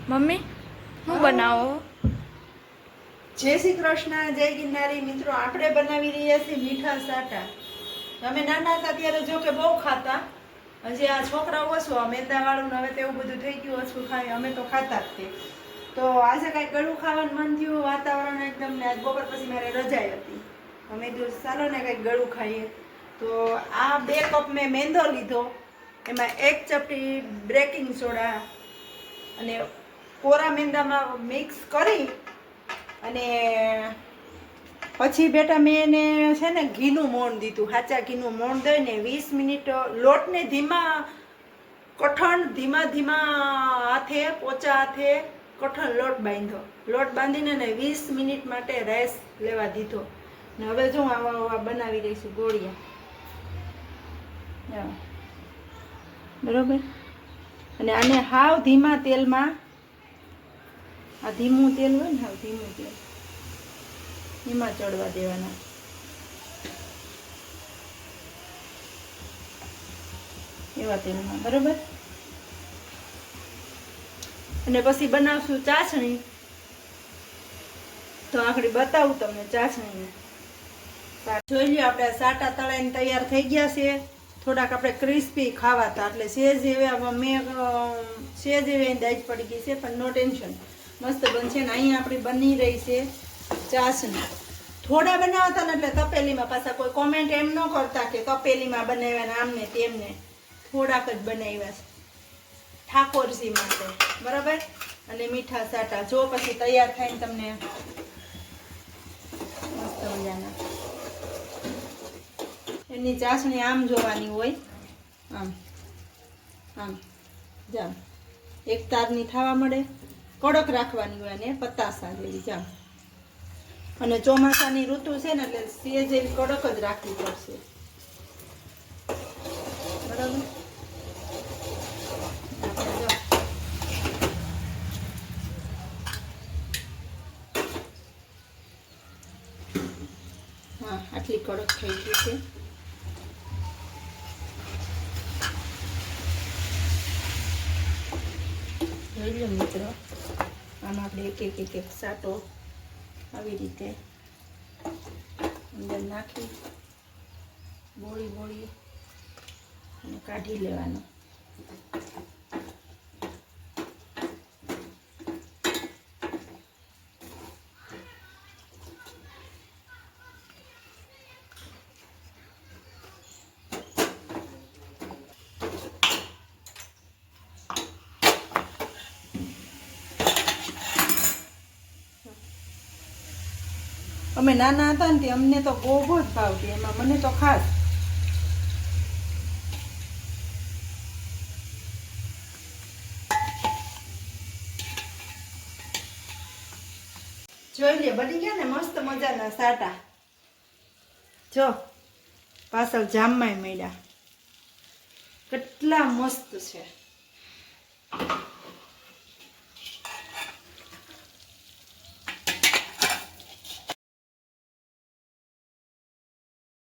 Mummy હું બનાવો? જય શ્રી કૃષ્ણ, જય ગિરનારી મિત્રો. આપણે બનાવી રહ્યા છીએ મીઠા સાટા. અમે નાના હતા ત્યારે જો કે બહુ ખાતા. હજી આ છોકરાઓ ઓછું, આ મેંદાવાળું હવે તેવું બધું થઈ ગયું, ઓછું ખાય. અમે તો ખાતા જ તે. તો આજે કાંઈક ગળું ખાવાનું મન થયું, વાતાવરણ એકદમ ને આજ બપોર પછી મારે રજાઈ હતી. અમે તો ચાલો ને કંઈક ગળું ખાઈએ. તો આ 2 કપ મેં મેંદો લીધો, એમાં 1 ચપટી બેકિંગ સોડા અને કોરા મેંદામાં મિક્સ કરી અને પછી બેટા મેં એને છે ને ઘીનું મોણ દીધું. સાચા ઘીનું મોણ દઈને 20 મિનિટ લોટને ધીમા હાથે, પોચા હાથે કઠણ લોટ બાંધ્યો. લોટ બાંધીને 20 મિનિટ માટે રેસ્ટ લેવા દીધો. ને હવે જો આવા બનાવી રહીશું ગોળિયા. બરોબર. અને આને હાવ ધીમા તેલમાં, આ ધીમું તેલ હોય ને, હાવ ધીમું તેલ એમાં ચડવા દેવાના. એવા તેલમાં, બરોબર. અને પછી બનાવશું ચાસણી. તો આખડી બતાવું તમને ચાસણી. જોઈ લો, આપણે સાટા તળાઈને તૈયાર થઈ ગયા છે. થોડાક આપણે ક્રિસ્પી ખાવાતા, એટલે સેજ એવા મેં સેજ એવી દાજ પડી ગઈ છે, પણ નો ટેન્શન, મસ્ત બનશે. ને અહીંયા આપણી બની રહી છે ચાસણી. થોડા બનાવતા ને એટલે તપેલીમાં, પાછા કોઈ કોમેન્ટ એમ ન કરતા કે તપેલીમાં બનાવ્યા ને આમને તેમને. થોડાક જ બનાવ્યા છે ઠાકોરજી માટે, બરાબર. અને મીઠા સાટા જો પછી તૈયાર થઈને તમને મસ્ત મજાના. એની ચાસણી આમ જોવાની હોય, આમ આમ જામ એક તારની થવા મળે. કડક રાખવાની હોય અને પતાસા જેવી જામ. અને ચોમાસાની ઋતુ છે ને એટલે સેજ એવી કડક જ રાખવી પડશે, બરાબર. હા, આટલી કડક થઈ ગઈ છે. જોઈ લો મિત્રો, આમ આપણે એક સાટો આવી રીતે અંદર નાખી બોળી અને કાઢી લેવાનો. અમે નાના હતા ને અમને તો બહુ જ ભાવતી, એમાં મને તો ખાસ. જોઈ લે, બની ગયા ને મસ્ત મજાના સાટા. જો પાછળ જામમાં મળ્યા, કેટલા મસ્ત છે.